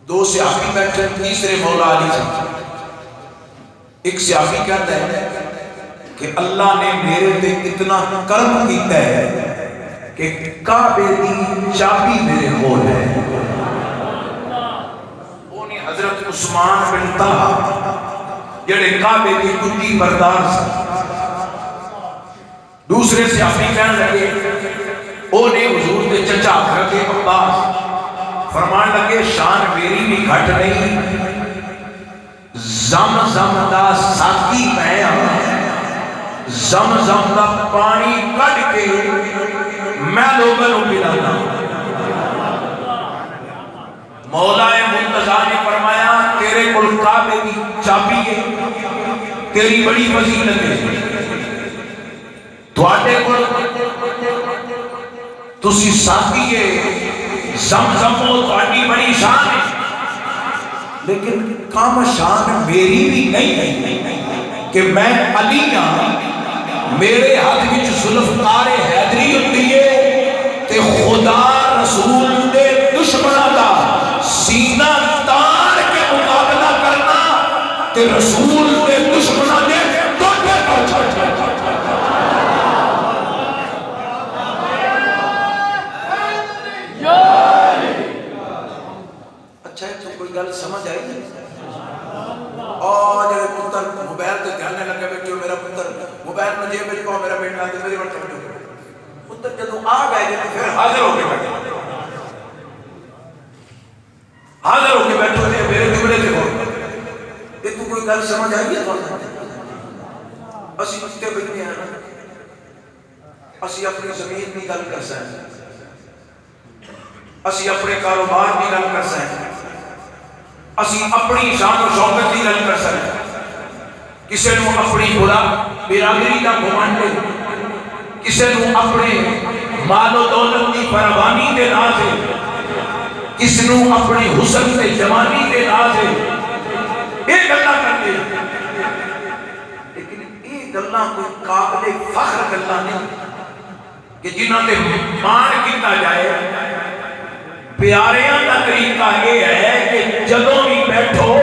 دو صحابی بیٹھے، تیسرے مولا علی سے۔ ایک صحابی کہتا ہے کہ اللہ نے میرے تے اتنا کرم کیتا ہے کہ کعبے دی چابی میرے کول ہے۔ وہ نہیں حضرت عثمان بن طلحہ جڑے کعبے کی کنجی بردار سے۔ دوسرے صحابی کہنے لگے، وہ نے حضور کے چچا حضرت عباس فرمان لگے شان میری بھی گھٹ نہیں، زمزم دا ساقی میں زمزم دا پانی کٹ کے میں لوگوں کو پلانا۔ مولا منتظر نے فرمایا تیرے کل کعبے کی چابی ہے، تیری بڑی فضیلت ہے، تواڈے کول تسی ساقی ہے، زمزم تواڈی بڑی شان ہے، لیکن کام شان میری بھی نہیں کہ میں علی ہاں، میرے ہاتھ وچ ذوالفقار حیدری ہوندی ہے تے خدا رسول دے دشمناں دا سینہ تار کے مقابلہ کرنا تے رسول دے دشمناں دے ٹوٹے پر چھڑ۔ اچھا ہے تو کوئی گل سمجھ آئی نہیں؟ اور جب پتر موبائل تے کہنے لگے بیٹھو میرا پتر موبائل میں جیب میں میرا بیٹا تے میری وقت بیٹھو پتر جدوں آ گئے تو پھر حاضر ہو کے بیٹھو، حاضر ہو کے بیٹھو تے میرے جملے تے ہو۔ یہ تو کوئی گل سمجھ آئی ہے تو اسی کتے بیٹھے ہیں، اسی اپنی زمین کی گل کر سکتے، اسی اپنے کاروبار کی گل کر سکتے، اسی اپنی شان و شوکت کی گل کر سکتے، کسی نو اپنی برادری کا گھمنڈ ہے، کسی نو اپنے مال و دولت کی فراوانی دے ناز ہے، کسی نو اپنی حسن سے جوانی دے ناز ہے، یہ گلاں کرتے ہیں، لیکن یہ گلاں کوئی قابل فخر گلاں نہیں کہ جنہاں تے مان کیتا جائے۔ پیاریاں کا طریقہ یہ ہے کہ جدوں بھی بیٹھو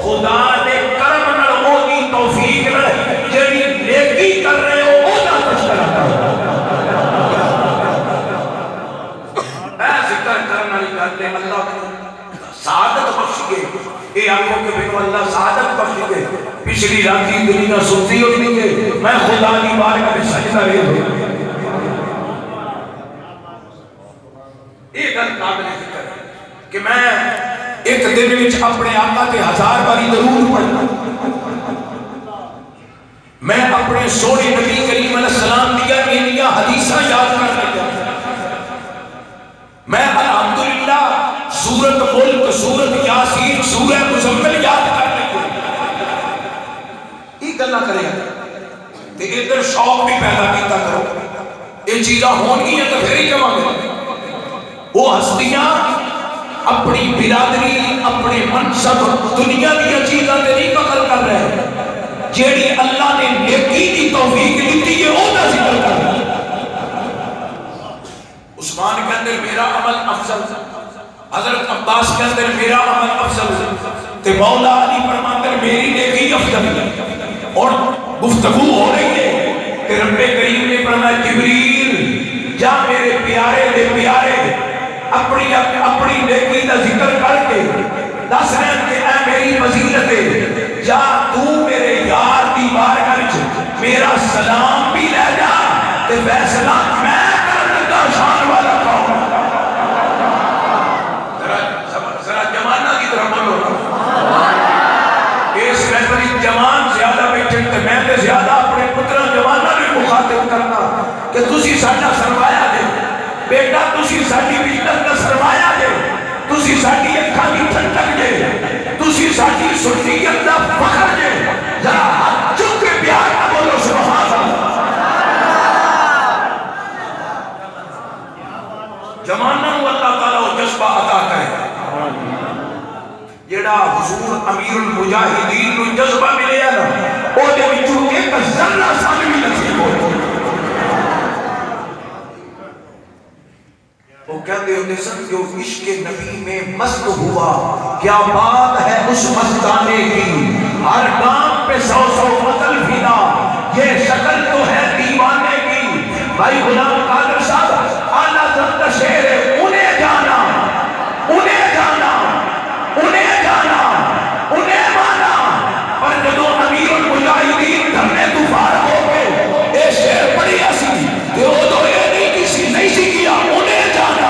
خدا دے کرم نال او دی توفیق نال جڑی نیکی کر رہے ہو او دا تذکرہ کرو۔ اے ذکر کرن والی گل ہے، اللہ سعادت بخشے، اے آنکھوں کے بینو اللہ سعادت بخشے۔ پچھلی راتی دنیا سنتی ہوتی ہے میں خدا دی بارگاہ میں سجدہ رہے ہوں، یہ گل قابل ذکر ہے کہ میں ایک دن وچ اپنے آقا تے 1000 باری درود پڑھنا، میں اپنے سونے نبی کریم علیہ السلام دیا حدیثاں یاد کر لیا، میں الحمدللہ سورۃ ملک، سورۃ یاسین، سورہ مزمل یاد کر لیا۔ یہ گلاں کرے تے ادھر شوق بھی پیدا کیتا کرو، یہ چیزاں ہونگیاں تو پھر ہی جمع گے۔ وہ ہستیاں اپنی برادری، اپنے منصب، دنیا کی چیزاں تے نہیں پکڑ کر رہے، جیڑی اللہ نے نیکی کی توفیق دیتی ہے وہ دا ذکر کر رہے۔ عثمان کے اندر میرا عمل افضل، حضرت عباس کے اندر میرا عمل افضل، تے مولا علی فرماتے ہیں میری نیکی افضل۔ اور گفتگو ہو رہی ہے کہ رب کریم نے فرمایا جبریل جا میرے پیارے دے پیارے اپنی نیکی کا ذکر کر کے دس رہے کہ اے میری فضیلت ہے، جا تو میرے یار دی بارگاہ وچ میرا سلام بھی لے جا تے فیصلہ میں کرنے دا شان والا کون۔ ذرا جمانہ کی طرف بولو، اس محفل جوان زیادہ بیٹھے تے میں تے زیادہ اپنے پتراں جواناں بھی مخاطب کرنا کہ تسی ساڈا سرمایہ دے بیٹا، تسی ساڈی عزت کا سرمایہ دے، تسی ساڈی اکھاں دی ٹھنڈک دے، تسی ساڈی سنیت دا فخر دے۔ ذرا ہاتھ چک کے پیار نہ بولو سبحان اللہ۔ جواناں کو اللہ تعالیٰ وہ جذبہ عطا کرے جڑا حضور امیر المجاہدین کو جذبہ ملے نا، او دے وچوں ایک ذرہ سان بھی نصیب ہو۔ وہ کہتے ہوتے سن جو عشق نبی میں مست ہوا، کیا بات ہے اس مستانے کی، ہر گام پہ 100 مطل فدا، یہ شکل تو ہے دیوانے کی۔ بھائی غلام قادر صاحب اعلیٰ حضرت شعر ہے، انہیں جانا انہیں جانا انہیں جانا انہیں مانا، پر جدو امیر المجاہدین دھرنے طوفان ہو گئے اے شعر پڑھی اسی تے او تو یہ نہیں کسی نہیں سی کیا، انہیں جانا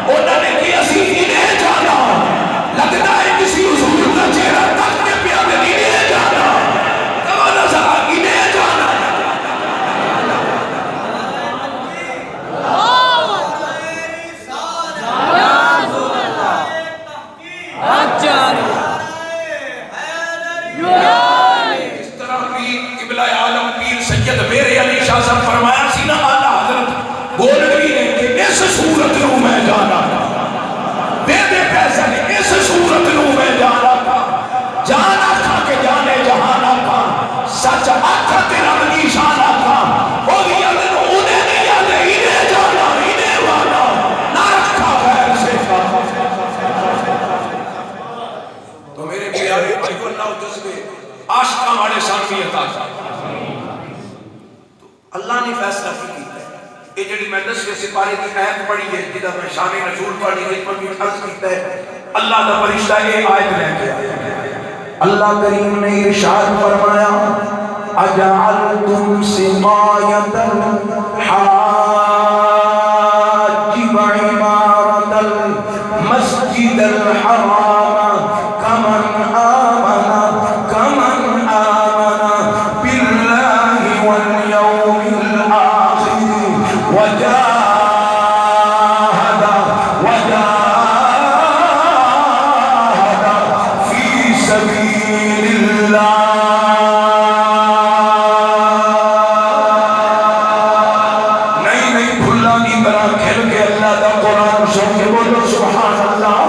انہوں نے کیا سی انہیں جانا، لگتا ہے کسی حضور کا چہرہ تک کے پیادے انہیں جانا، کمانا سا انہیں جانا۔ اس طرح کی قبلہ عالم پیر سید میرے علی شاہ صاحب فرمایا سی نا اعلیٰ حضرت گولڈوی نے کہ اس صورت نو میں جانا تھا، دے دے پیسے نے اس صورت نو میں جانا تھا، جانا تھا کہ جانے جہانا تھا، سچ آتھا تیرا مدی شانا تھا، او دیا دنو انہیں نہیں یادے انہیں جانا انہیں وانا نہ رکھا غیر سے کھا۔ تو میرے پیارے بھائیو اللہ جذبے عاشقاں والے سامنے عطا تو اللہ نے فیصلہ کی کیتا ہے۔ یہ جڑی میں 10ویں سپارے کی آیت پڑھی ہے جدا میں شان نزول پڑھی ہے پر بھی عرض کیتا ہے، اللہ دا فرشتہ یہ آیت لے کے آیا، اللہ کریم نے ارشاد فرمایا اجعلتم سقایۃ الحاج وعمارۃ المسجد الحرام کمن آمن باللہ والیوم الآخر وجاہد فی سبیل اللہ۔ نہیں بھلا کی طرح کھل کے اللہ دا قرآن سن کے بولو سبحان اللہ۔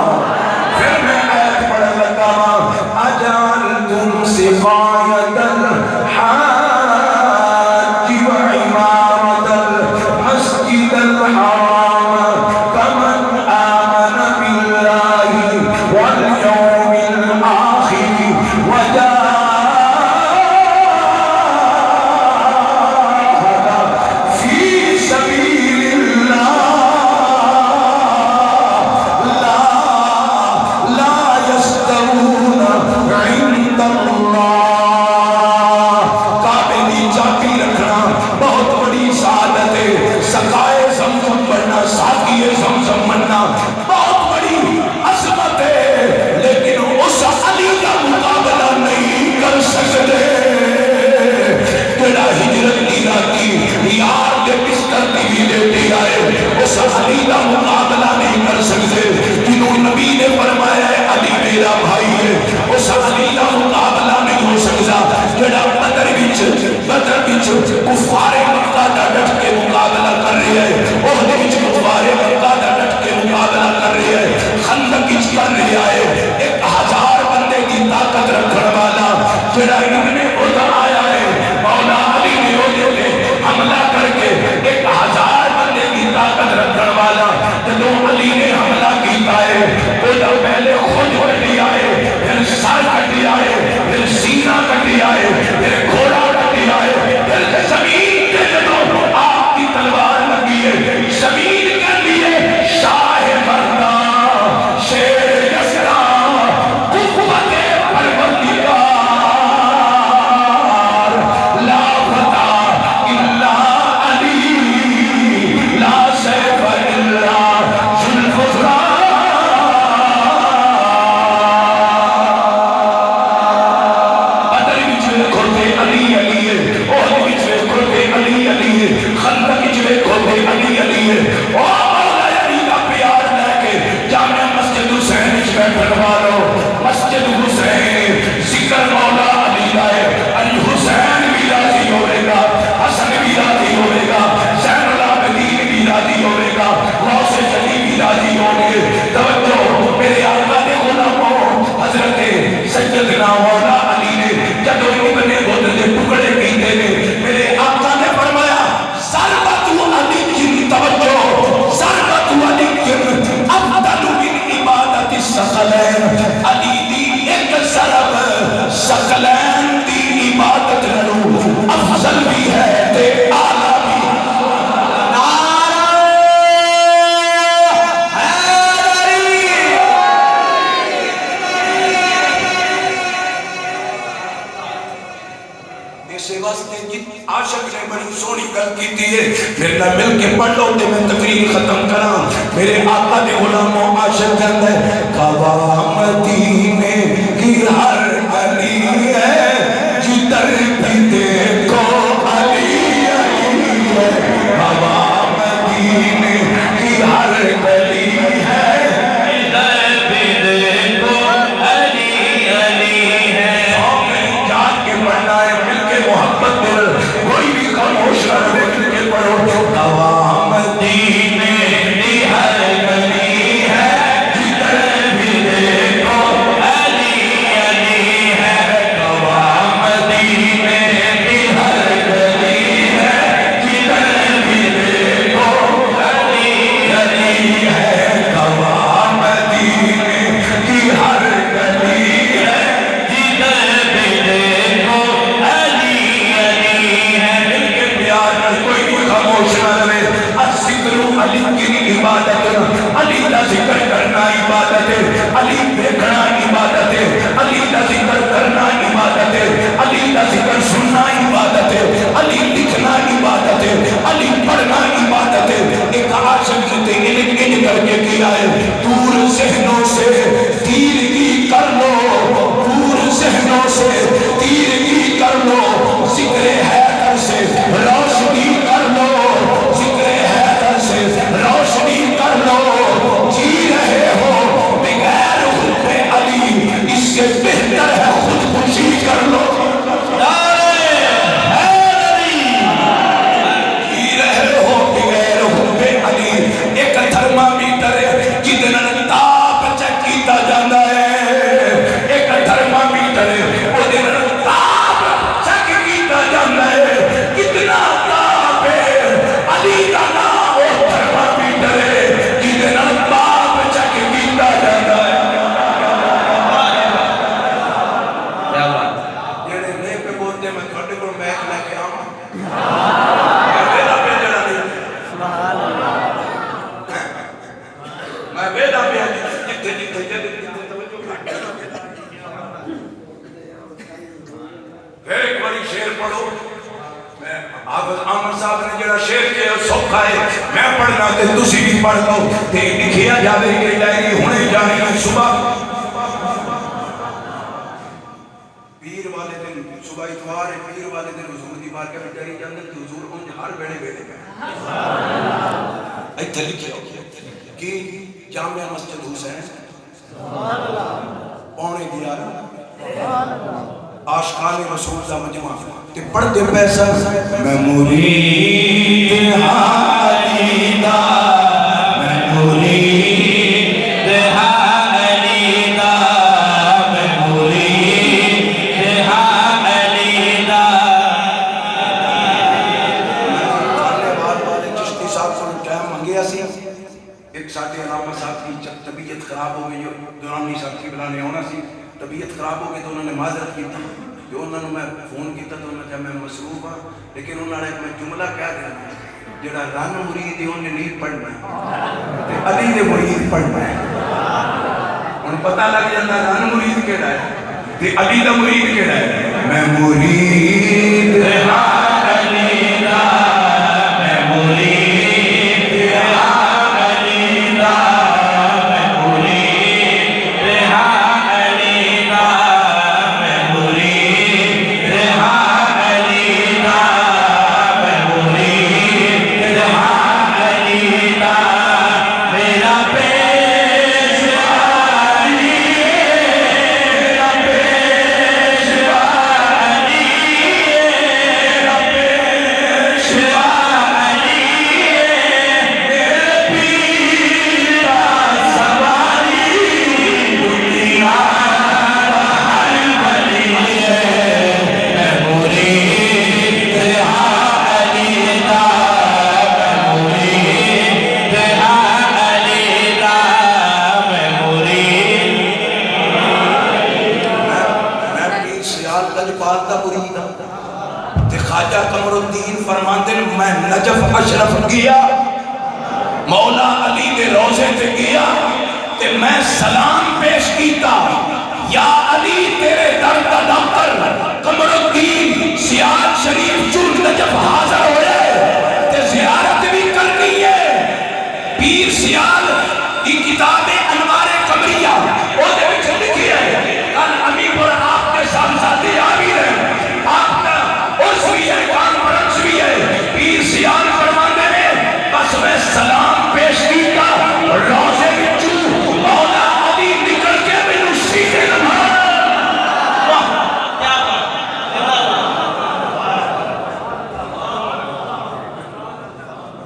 پھر میں آیت پڑھ لگا اجعلتم سقایۃ الحاج وعمارۃ المسجد الحرام کمن آمن باللہ والیوم الآخر وجاہد فی سبیل اللہ لا یستوون عند اللہ۔ کعبے دی چاکی رکھنا بہت بڑی سعادت ہے، سقائے زمزم بننا، ساقیے زمزم بننا بہت بڑی عظمت ہے، لیکن اس علی کا مقابلہ نہیں کر سکتے جڑا ہجرت دی راتی یار دے بستر دی بھی لیٹی آئے، اس علی کا مقابلہ نہیں کر سکتے جنہوں نبی نے فرمایا ہے علی میرا بھائی ہے، اس علی کا مقابلہ نہیں ہو سکتا جڑا بدر وچ کفار مکہ دا ڈٹ کے مقابلہ کر رہے ہیں، احد وچ کفار مکہ دا ڈٹ کے مقابلہ کر رہے ہیں، خندق وچ کر رہے ہیں، 1000 بندے کی طاقت رکھنے والا جڑا ابن عدن آیا ہے، مولا علی نے وہ دے حملہ کر کے 1000 بندے کی طاقت رکھنے والا جدوں علی نے حملہ کیتا ہے وہ پہلے خود کٹی آئے، پھر سر کٹی آئے، پھر سینہ کٹی آئے، پھر گھوڑا کٹی آئے، پھر زمین پھر نہ مل کے پڑھ لو تے میں تقریر ختم کرا میرے آقا نے غلاموں عاشق کہتا ہے کعبہ مدینے کی ہر گلی ہے جدھر بھی دیکھو علی علی ہے کعبہ مدینے کی ہر گلی ہے جدھر بھی دیکھو علی علی ہے جان کے پڑھنا ہے مل کے محبت دل کوئی بھی خاموش نہ رہے مل کے پڑھو کعبہ مدینے کی ہر گلی ہے جدھر بھی دیکھو علی علی ہے کعبہ مدینے کی ہر گلی ہے جدھر بھی دیکھو علی علی ہے کعبہ مدینے کی ہر گلی ہے جدھر بھی دیکھو علی علی ہے مل کے پیار نہ کوئی بھی خاموش نہ رہے الذکر علی کی عبادت علی کا ذکر کرنا عبادت ہے علی دیکھنا عبادت ہے علی کا ذکر کرنا عبادت ہے علی کا ذکر سننا عبادت ہے علی لکھنا عبادت ہے علی پڑھنا عبادت ہے ایک عاشق نے علم کر کے کیا ہے دور ذہنوں سے تیرگی کر لو دور ذہنوں سے تیرگی کر لو ذکر حیدر سے روشنی کر لو ذکر حیدر سے روشنی کر لو جی رہے ہو بغیر حب علی اس سے بہتر ہے خودکشی کر لو جی رہے ہو بغیر حب علی ایک تھرمامیٹر جتنا تاپ چیک کیتا جاتا ہے ایک تھرمامیٹر وہ دن تاپ چیک کیتا جاتا ہے کتنا تاپ ہے علی کا نام وہ تھرمامیٹر ہے جتنا تاپ چیک کیتا جاتا ہے کیا بات جڑے میں پہ بولتے میں تھوڑے کو میک لے کے آؤں میرا بیٹا نہیں میں بیٹا بھی جتنے پھر ایک بڑی شعر پڑھو حافظ احمد صاحب نے جڑا شعر کیا سوکھا ہے میں پڑھنا تے تسی بھی پڑھ لو تے لکھیا جاوے کہ ڈائری ہونے جانی ہے صبح پیر والے دن صبح اتوار ہے پیر والے دن حضور دی بارگاہ میں ڈائری جاندے تے حضور ان ہر بیڑے بیڑے پہ ایتھے لکھیا کہ جامعہ مسجد حسین پونے 11 عاشقان رسول دا مجمع تے پڑھتے پیسہ میں مرید علی دا میں مرید علی دا میں مرید علی دا میں والے چشتی صاحب کو ٹائم منگیا سی ایک ساتھ علامہ صاحب کی طبیعت خراب ہو گئی دورانی صاحب کی بلانے ہونا سی طبیعت خراب ہو گئی تو انہوں نے معذرت کی تھی جو انہوں نے میں فون کیا تو انہوں نے کہا میں مصروف ہاں لیکن انہوں نے میں جملہ کیا دینا جڑا رن مرید ہے انہیں نہیں پڑھنا ہے علی دے مرید پڑھنا ہے انہیں پتہ لگ جاتا رن مرید کیڑا ہے علی دا مرید کیڑا ہے میں مرید علی دا میں مرید خواجہ قمر الدین فرماتے میں نجف اشرف گیا مولا علی دے روزے تے گیا تے میں سلام پیش کیتا یا علی تیرے در دا ڈاکٹر قمر الدین سیاد شریف چون نجف حاضر ہوئے تے زیارت پیر سیال کی کتاب انوار قمریہ وہ دے وچ لکھی ہے کل امی پور آپ کے صاحبزادے عامر ہیں، آپ کا عرس بھی ہے، کانفرنس بھی ہے، پیر سیال فرماندے میں بس میں سلام پیش کیتا روزے وچوں مولا علی نکل کے مینوں سیدھے لگا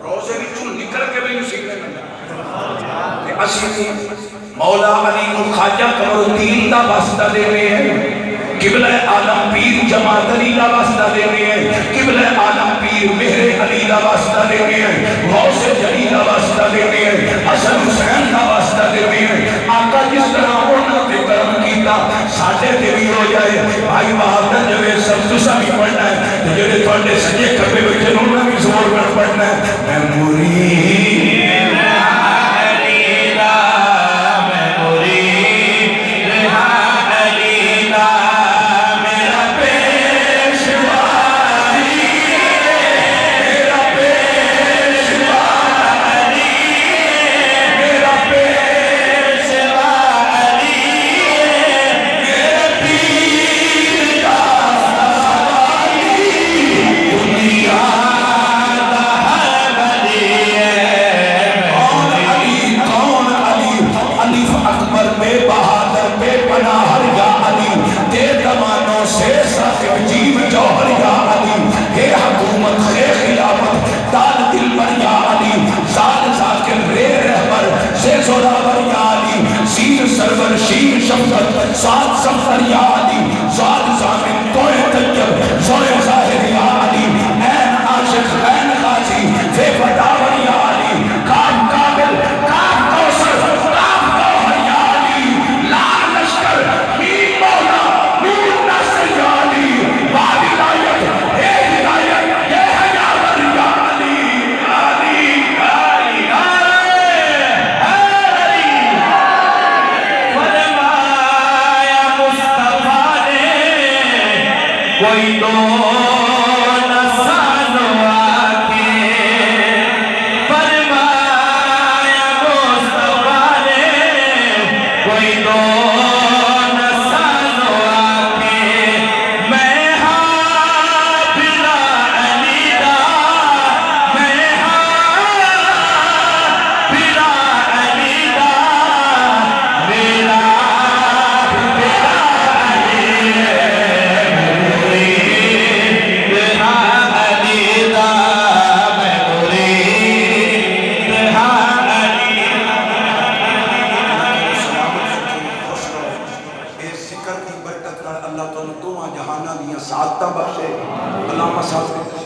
روزے وچوں نکل کے مینوں سیدھے لگا کہ اسی مولا علی کو خواجہ قمر الدین دا واسطہ دے رہے ہیں، قبلہ عالم پیر جماعت علی دا واسطہ دے رہے ہیں، قبلہ عالم پیر مہر علی دا واسطہ دے رہے ہیں، غوث جلی دا واسطہ دے رہے ہیں، حسن حسین دا واسطہ دے رہے ہیں۔ آقا جس طرح انہوں نے کرم کیتا ساڑھے تے بھی ہو جائے بھائی بہادر جوے سب تسا بھی پڑھنا ہے جنہیں تھوڑے سجے کبے بچے انہوں نے بھی زور کر پڑھنا ہے میں مرید سات سفر یا علی سات زامن توئے تجب زوئے ظاہر یا علی این عاشق غین غازی فے فتاور یا علی کام قابل کام کوسر کام کوہر یا علی لال لشکر مین مولا نور نصر یا علی باب ہدایت اے ہدایت یہ حیاور یا علی علی علی کوئی تو نسانو آکے فرمایا مصطفیٰ نے کوئی تو نسانو آکے میں ہاں بلا علی دا میں ہاں بلا علی دا میرا اللہ تعالیٰ دعا جہانہ دیا سعادتہ بخشے علامہ صاحب